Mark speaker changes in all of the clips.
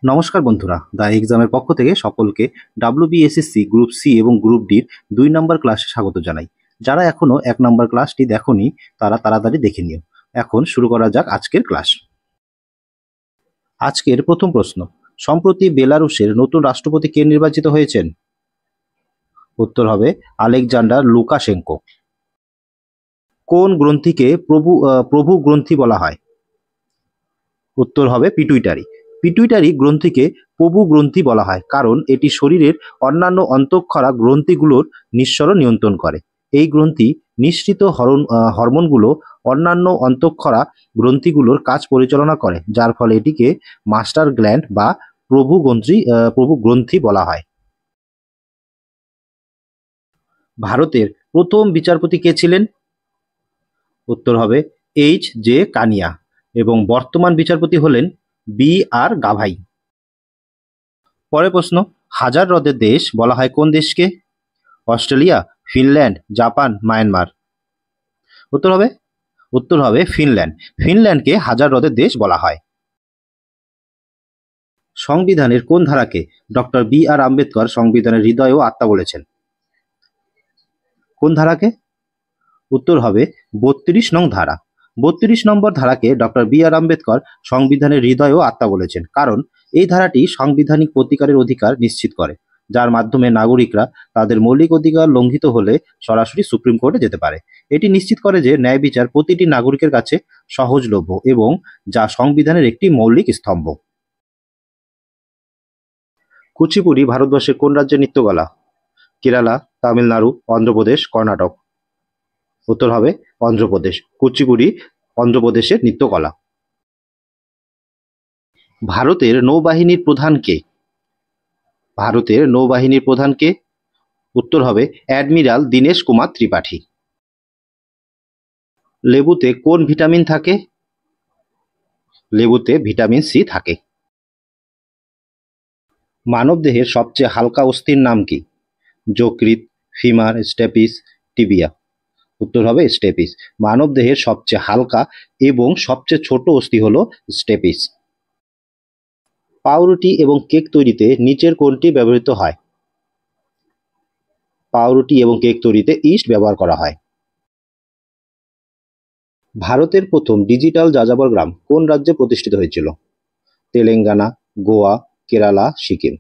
Speaker 1: নমস্কার বন্ধুরা, দ্য এক্সামের পক্ষ থেকে সকলকে WBSSC গ্রুপ সি এবং গ্রুপ ডির 2 নম্বর ক্লাসে স্বাগত জানাই। যারা এখনো 1 নম্বর ক্লাসটি দেখোনি তারা তাড়াতাড়ি দেখে নিও। এখন শুরু করা যাক আজকের ক্লাস। আজকের প্রথম প্রশ্ন, সম্প্রতি বেলারুশের নতুন রাষ্ট্রপতি কে নির্বাচিত হয়েছেন? উত্তর হবে আলেকজান্ডার লুকাশেঙ্কো। কোন গ্রন্থিকে প্রভু গ্রন্থি বলা হয়? উত্তর হবে পিটুইটারি। পিটুইটারি গ্রন্থিকে প্রভু গ্রন্থি বলা হয় কারণ এটি শরীরের অন্যান্য অন্তঃক্ষরা গ্রন্থিগুলোর নিঃসরণ নিয়ন্ত্রণ করে। এই গ্রন্থি নিঃসৃত হরমোনগুলো অন্যান্য অন্তঃক্ষরা গ্রন্থিগুলোর কাজ পরিচালনা করে, যার ফলে এটিকে মাস্টার গ্ল্যান্ড বা প্রভু গ্রন্থি বলা হয়। ভারতের প্রথম বিচারপতি কে ছিলেন? উত্তর হবে H.J. কানিয়া এবং বর্তমান বিচারপতি হলেন B.R. গাভাই। পরের প্রশ্ন, হাজার হ্রদের দেশ বলা হয় কোন দেশকে? Australia, Finland, Japan, Myanmar. উত্তর হবে ফিনল্যান্ড। ফিনল্যান্ডকে হাজার হ্রদের দেশ বলা হয়। সংবিধানের কোন ধারাকে ডক্টর B.R. আম্বেদকর সংবিধানের হৃদয় ও আত্মা বলেছেন? কোন ধারাকে? উত্তর হবে 32 নং ধারা। 32 নম্বর ধারাকে ডক্টর B.R. আম্বেদকর সংবিধানের হৃদয় ও আত্মা বলেছেন কারণ এই ধারাটি সাংবিধানিক প্রতিকারের অধিকার নিশ্চিত করে, যার মাধ্যমে নাগরিকরা তাদের মৌলিক অধিকার লঙ্ঘিত হলে সরাসরি সুপ্রিম কোর্টে যেতে পারে। এটি নিশ্চিত করে যে ন্যায় বিচার প্রতিটি নাগরিকের কাছে সহজলভ্য এবং যা সংবিধানের একটি মৌলিক স্তম্ভ। কুচিপুড়ি ভারতবর্ষের কোন রাজ্যের নৃত্যকলা? কেরালা, তামিলনাড়ু, অন্ধ্রপ্রদেশ, কর্ণাটক। উত্তর হবে অন্ধ্রপ্রদেশ। কুচিপুড়ি অন্ধ্রপ্রদেশের নৃত্যকলা। ভারতের নৌবাহিনীর প্রধান কে? ভারতের নৌবাহিনীর প্রধান কে? উত্তর হবে অ্যাডমিরাল দীনেশ কুমার ত্রিপাঠী। লেবুতে কোন ভিটামিন থাকে? লেবুতে ভিটামিন সি থাকে। মানবদেহের সবচেয়ে হালকা অস্থির নাম কি? যকৃৎ, ফিমার, স্টেপিস, টিবিয়া। উত্তর হবে স্টেপিস। মানবদেহের সবচেয়ে হালকা এবং সবচেয়ে ছোট অস্থি হল স্টেপিস। পাউরুটি এবং কেক তৈরিতে নিচের কোনটি ব্যবহৃত হয়? পাউরুটি এবং কেক তৈরিতে ইস্ট ব্যবহার করা হয়। ভারতের প্রথম ডিজিটাল যাযাবর গ্রাম কোন রাজ্যে প্রতিষ্ঠিত হয়েছিল? তেলেঙ্গানা, গোয়া, কেরালা, সিকিম।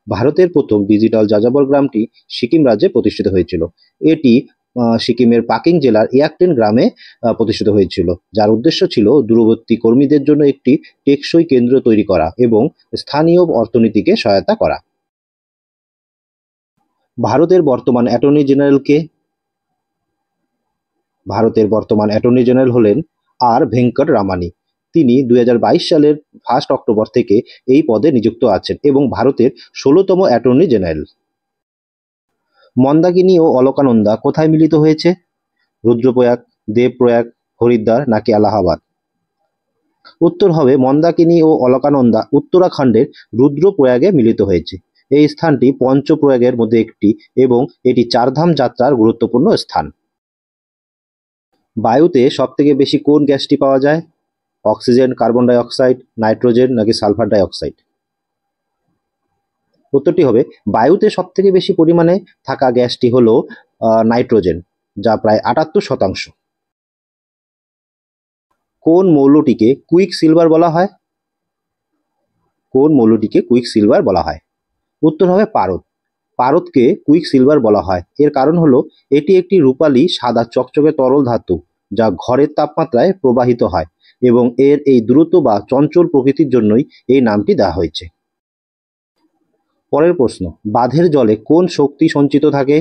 Speaker 1: ভারতের প্রথম ডিজিটাল যাযাবর গ্রামটি সিকিম রাজ্যে প্রতিষ্ঠিত হয়েছিল। এটি সিকিমের পাকিং জেলার ইয়াকটেন গ্রামে প্রতিষ্ঠিত হয়েছিল, যার উদ্দেশ্য ছিল দূরবর্তী কর্মীদের জন্য একটি টেকসই কেন্দ্র তৈরি করা এবং স্থানীয় অর্থনীতিকে সহায়তা করা। ভারতের বর্তমান অ্যাটর্নি জেনারেল কে? ভারতের বর্তমান অ্যাটর্নি জেনারেল হলেন আর ভেঙ্কট রামানি। তিনি 2022 সালের 1 অক্টোবর থেকে এই পদে নিযুক্ত আছেন এবং ভারতের 16তম অ্যাটর্নি জেনারেল। মন্দাকিনী ও অলকানন্দা কোথায় মিলিত হয়েছে? রুদ্রপ্রয়াগ, দেবপ্রয়াগ, হরিদ্বার নাকি এলাহাবাদ? উত্তর হবে মন্দাকিনী ও অলকানন্দা উত্তরাখণ্ডের রুদ্রপ্রয়াগে মিলিত হয়েছে। এই স্থানটি পঞ্চপ্রয়াগের মধ্যে একটি এবং এটি চারধাম যাত্রার গুরুত্বপূর্ণ স্থান। বায়ুতে সবথেকে বেশি কোন গ্যাসটি পাওয়া যায়? Oxygen, carbon die oxide, nitrogen নাকি সালফার ডাই অক্সাইড? উত্তরটি হবে বায়ুতে সবথেকে বেশি পরিমাণে থাকা গ্যাসটি হলো নাইট্রোজেন, যা প্রায় 78%। কোন মৌলটিকে কুইক সিলভার বলা হয়? কোন মৌলটিকে কুইক সিলভার বলা হয়? উত্তর হবে পারদ। পারদকে কুইক সিলভার বলা হয়। এর কারণ হলো এটি একটি রূপালী সাদা চকচকে তরল ধাতু যা ঘরের তাপমাত্রায় প্রবাহিত হয় এবং এর এই দ্রুত বা চঞ্চল প্রকৃতির জন্যই এই নামটি দেওয়া হয়েছে। পরের প্রশ্ন, বাঁধের জলে কোন শক্তি সঞ্চিত থাকে?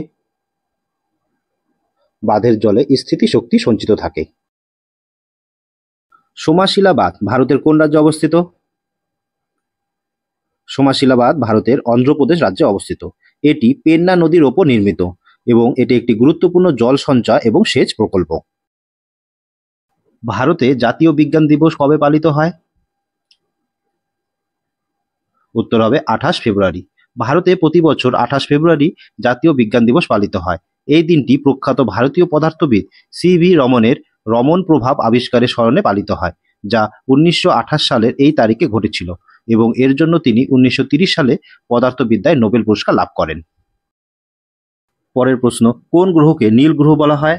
Speaker 1: বাঁধের জলে স্থিতি শক্তি সঞ্চিত থাকে। সোমাশিলা বাঁধ ভারতের কোন রাজ্যে অবস্থিত? সোমাশিলা বাঁধ ভারতের অন্ধ্রপ্রদেশ রাজ্যে অবস্থিত। এটি পেন্না নদীর ওপর নির্মিত এবং এটি একটি গুরুত্বপূর্ণ জল সঞ্চয় এবং সেচ প্রকল্প। ভারতে জাতীয় বিজ্ঞান দিবস কবে পালিত হয়? উত্তর হবে 28 ফেব্রুয়ারি। ভারতে প্রতি বছর 28 ফেব্রুয়ারি জাতীয় বিজ্ঞান দিবস পালিত হয়। এই দিনটি প্রখ্যাত ভারতীয় পদার্থবিদ CV রমনের রমন প্রভাব আবিষ্কারের স্মরণে পালিত হয়, যা 1928 সালের এই তারিখে ঘটেছিল। এবং এর জন্য তিনি 1930 সালে পদার্থবিদ্যায় নোবেল পুরস্কার লাভ করেন। পরের প্রশ্ন, কোন গ্রহকে নীল গ্রহ বলা হয়?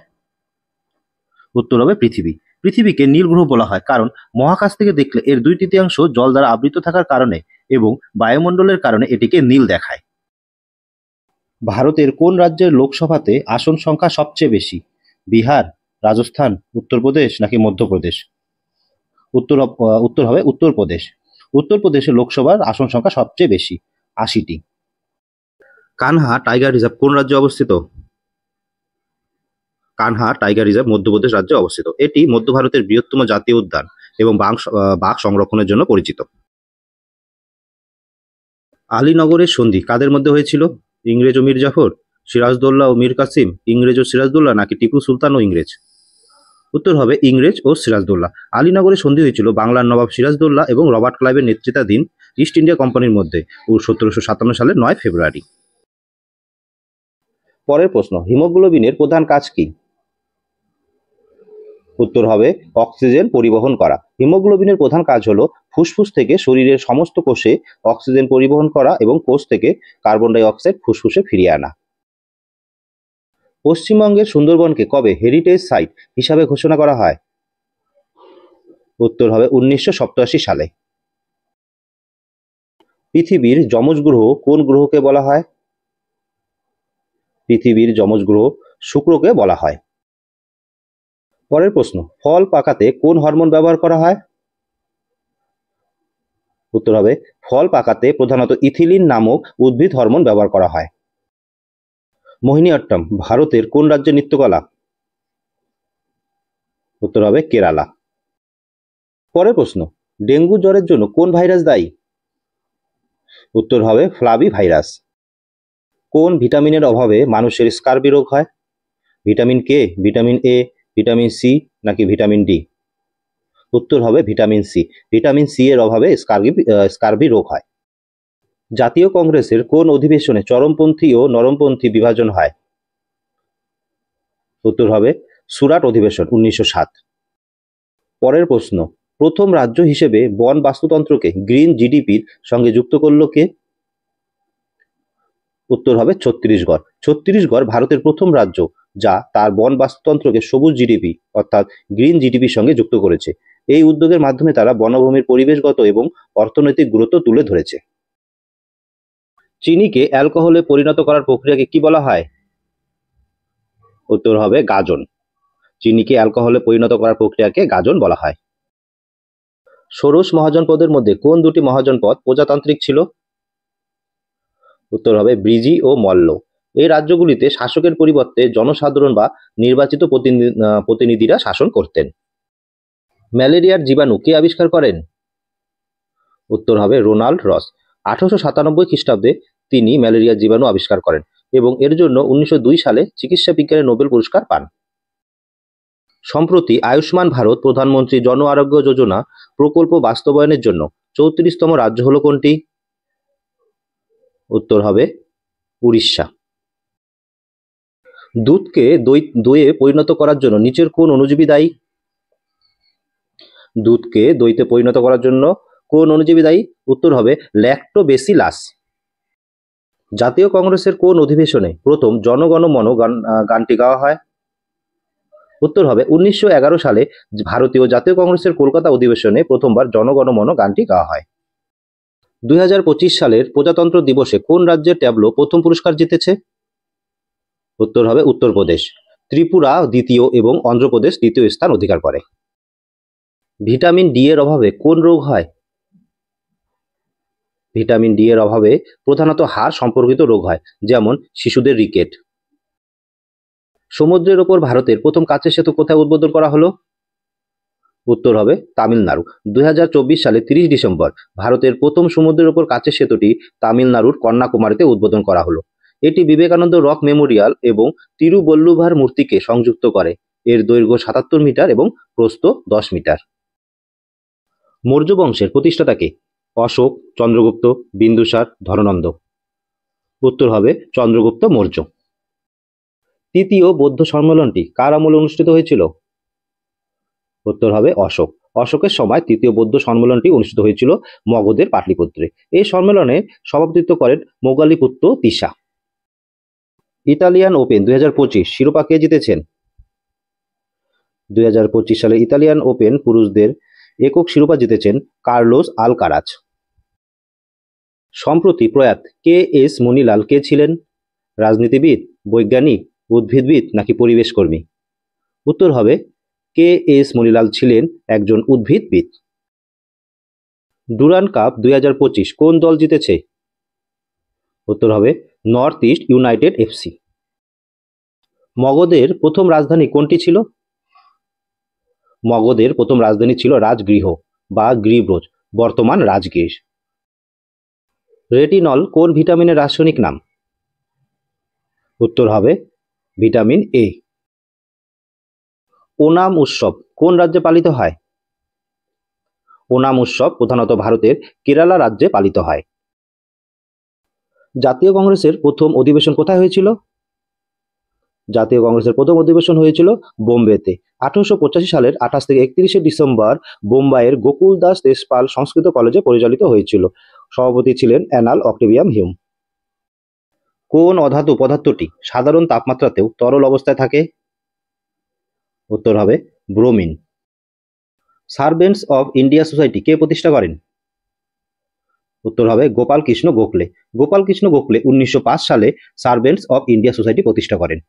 Speaker 1: উত্তর হবে পৃথিবী। পৃথিবীকে নীল গ্রহ বলা হয় কারণ মহাকাশ থেকে দেখলে এর 2/3 জল দ্বারা আবৃত থাকার কারণে এবং বায়ুমণ্ডলের কারণে এটিকে নীল দেখায়। ভারতের কোন রাজ্যের লোকসভাতে আসন সংখ্যা সবচেয়ে বেশি? বিহার, রাজস্থান, উত্তরপ্রদেশ নাকি মধ্যপ্রদেশ? উত্তর হবে উত্তরপ্রদেশ। উত্তরপ্রদেশে লোকসভার আসন সংখ্যা সবচেয়ে বেশি, 80টি। কানহা টাইগার রিজার্ভ কোন রাজ্যে অবস্থিত? কানহা টাইগার রিজার্ভ মধ্যপ্রদেশ রাজ্যে অবস্থিত। এটি মধ্য ভারতের বৃহত্তম জাতীয় উদ্যান এবং বাঘ সংরক্ষণের জন্য পরিচিত। আলীনগরের সন্ধি কাদের মধ্যে হয়েছিল? ইংরেজ ও মীর জাফর, সিরাজদৌল্লা ও মীর কাসিম, ইংরেজ ও সিরাজদৌল্লা নাকি টিপু সুলতান ও ইংরেজ? উত্তর হবে ইংরেজ ও সিরাজদৌল্লা। আলীনগরে সন্ধি হয়েছিল বাংলার নবাব সিরাজদৌল্লা এবং রবার্ট ক্লাইভের নেতৃত্বাধীন ইস্ট ইন্ডিয়া কোম্পানির মধ্যে 1757 সালের 9 ফেব্রুয়ারি। পরের প্রশ্ন, হিমোগ্লোবিনের প্রধান কাজ কি? উত্তর হবে অক্সিজেন পরিবহন করা। হিমোগ্লোবিনের প্রধান কাজ হলো ফুসফুস থেকে শরীরের সমস্ত কোষে অক্সিজেন পরিবহন করা এবং কোষ থেকে কার্বন ডাই অক্সাইড ফুসফুসে ফিরিয়ে আনা। পশ্চিমবঙ্গের সুন্দরবনকে কবে হেরিটেজ সাইট হিসাবে ঘোষণা করা হয়? উত্তর হবে 1987 সালে। পৃথিবীর যমজ গ্রহ কোন গ্রহকে বলা হয়? পৃথিবীর যমজ গ্রহ শুক্রকে বলা হয়। পরের প্রশ্ন, ফল পাকাতে কোন হরমোন ব্যবহার করা হয়? উত্তর হবে ফল পাকাতে প্রধানত ইথিলিন নামক উদ্ভিদ হরমোন ব্যবহার করা হয়। মোহিনীঅট্টম ভারতের কোন রাজ্যের নৃত্যকলা? উত্তর হবে কেরালা। পরের প্রশ্ন, ডেঙ্গু জ্বরের জন্য কোন ভাইরাস দায়ী? উত্তর হবে ফ্লাভি ভাইরাস। কোন ভিটামিনের অভাবে মানুষের স্কার্বি রোগ হয়? Vitamin K, vitamin A, vitamin C নাকি ভিটামিন ডি? উত্তর হবে ভিটামিন সি। ভিটামিন সি এর অভাবে স্কার্বি রোগ হয়। জাতীয় কংগ্রেসের কোন অধিবেশনে চরমপন্থী ও নরমপন্থী বিভাজন হয়? উত্তর হবে সুরাট অধিবেশন 1907। পরের প্রশ্ন, প্রথম রাজ্য হিসেবে বন বাস্তুতন্ত্রকে গ্রিন জিডিপির সঙ্গে যুক্ত করল কে? উত্তর হবে ছত্তিশগড়। ছত্তিশগড় ভারতের প্রথম রাজ্য যা তার বন বাস্তুতন্ত্রকে সবুজ জিডিপি অর্থাৎ গ্রিন জিডিপির সঙ্গে যুক্ত করেছে। এই উদ্যোগের মাধ্যমে তারা বনভূমির পরিবেশগত এবং অর্থনৈতিক গুরুত্ব তুলে ধরেছে। চিনিকে অ্যালকোহলে পরিণত করার প্রক্রিয়াকে কি বলা হয়? উত্তর হবে গাজন। চিনিকে অ্যালকোহলে পরিণত করার প্রক্রিয়াকে গাজন বলা হয়। ষোড়শ মহাজনপদের মধ্যে কোন দুটি মহাজনপদ প্রজাতান্ত্রিক ছিল? উত্তর হবে ব্রিজি ও মল্ল। এই রাজ্যগুলিতে শাসকের পরিবর্তে জনসাধারণ বা নির্বাচিত প্রতিনিধিরা শাসন করতেন। ম্যালেরিয়ার জীবাণু কে আবিষ্কার করেন? উত্তর হবে রোনাল্ড রস। 1897 খ্রিস্টাব্দে তিনি ম্যালেরিয়ার জীবাণু আবিষ্কার করেন এবং এর জন্য 1902 সালে চিকিৎসা বিজ্ঞানে নোবেল পুরস্কার পান। সম্প্রতি আয়ুষ্মান ভারত প্রধানমন্ত্রী জন আরোগ্য যোজনা প্রকল্প বাস্তবায়নের জন্য 34তম রাজ্য হলো কোনটি? উত্তর হবে উড়িষ্যা। দুধকে দইয়ে পরিণত করার জন্য নিচের কোন অণুজীবী দায়ী? দুধকে দইতে পরিণত করার জন্য কোন অণুজীবী দায়ী? উত্তর হবে ল্যাক্টোবেসিলাস। জাতীয় কংগ্রেসের কোন অধিবেশনে প্রথম জনগণ মন গানটি গাওয়া হয়? উত্তর হবে 1911 সালে ভারতীয় জাতীয় কংগ্রেসের কলকাতা অধিবেশনে প্রথমবার জনগণ মন গানটি গাওয়া হয়। 2025 সালের প্রজাতন্ত্র দিবসে কোন রাজ্যের ট্যাবলো প্রথম পুরস্কার জিতেছে? উত্তর হবে উত্তরপ্রদেশ। ত্রিপুরা দ্বিতীয় এবং অন্ধ্রপ্রদেশ তৃতীয় স্থান অধিকার করে। ভিটামিন ডি এর অভাবে কোন রোগ হয়? ভিটামিন ডি এর অভাবে প্রধানত হাড় সম্পর্কিত রোগ হয়, যেমন শিশুদের রিকেট। সমুদ্রের ওপর ভারতের প্রথম কাচের সেতু কোথায় উদ্বোধন করা হলো? উত্তর হবে তামিলনাড়ু। 2024 সালে 30 ডিসেম্বর ভারতের প্রথম সমুদ্রের ওপর কাচের সেতুটি তামিলনাড়ুর কন্যাকুমারীতে উদ্বোধন করা হলো। এটি বিবেকানন্দ রক মেমোরিয়াল এবং তিরুবল্লুভার মূর্তিকে সংযুক্ত করে। এর দৈর্ঘ্য 77 মিটার এবং প্রস্থ 10 মিটার। মৌর্য বংশের প্রতিষ্ঠাতা কে? অশোক, চন্দ্রগুপ্ত, বিন্দুসার, ধননন্দ? উত্তর হবে চন্দ্রগুপ্ত মৌর্য। তৃতীয় বৌদ্ধ সম্মেলনটি কার আমলে অনুষ্ঠিত হয়েছিল? উত্তর হবে অশোক। অশোকের সময় তৃতীয় বৌদ্ধ সম্মেলনটি অনুষ্ঠিত হয়েছিল মগধের পাটলিপুত্রে। এই সম্মেলনে সভাপতিত্ব করেন মোগালীপুত্র তিসা। ইতালিয়ান ওপেন 2025 শিরোপা কে জিতেছেন? 2025 সালে ইতালিয়ান ওপেন পুরুষদের একক শিরোপা জিতেছেন কার্লোস আলকারাজ। সম্প্রতি প্রয়াত কে এস মণিলাল কে ছিলেন? রাজনীতিবিদ, বৈজ্ঞানিক, উদ্ভিদবিদ নাকি পরিবেশ কর্মী? উত্তর হবে কে এস মণিলাল ছিলেন একজন উদ্ভিদবিদ। ডুরান্ড কাপ 2025 কোন দল জিতেছে? উত্তর হবে নর্থ ইস্ট ইউনাইটেড এফসি। মগধের প্রথম রাজধানী কোনটি ছিল? মগধের প্রথম রাজধানী ছিল রাজগৃহ বা গ্রীব্রজ, বর্তমান রাজগীর। রেটিনল কোন ভিটামিনের রাসায়নিক নাম? উত্তর হবে ভিটামিন এ। ওনাম উৎসব কোন রাজ্যে পালিত হয়? ওনাম উৎসব প্রধানত ভারতের কেরালা রাজ্যে পালিত হয়। জাতীয় কংগ্রেসের প্রথম অধিবেশন কোথায় হয়েছিল? জাতীয় কংগ্রেসের প্রথম অধিবেশন হয়েছিল বোম্বেতে 1885 সালের 28 থেকে 31 ডিসেম্বর বোম্বাইয়ের গোকুল দাস দেশপাল সংস্কৃত কলেজে পরিচালিত হয়েছিল। সভাপতি ছিলেন অ্যানাল অক্টেভিয়াম হিউম। কোন অধাতু পদার্থটি সাধারণ তাপমাত্রাতেও তরল অবস্থায় থাকে? উত্তর হবে bromine. Servants of India Society কে প্রতিষ্ঠা করেন? উত্তর হবে গোপাল কৃষ্ণ গোখলে। গোপাল কৃষ্ণ গোখলে 1905 সালে সার্ভেন্টস অফ ইন্ডিয়া সোসাইটি প্রতিষ্ঠা করেন।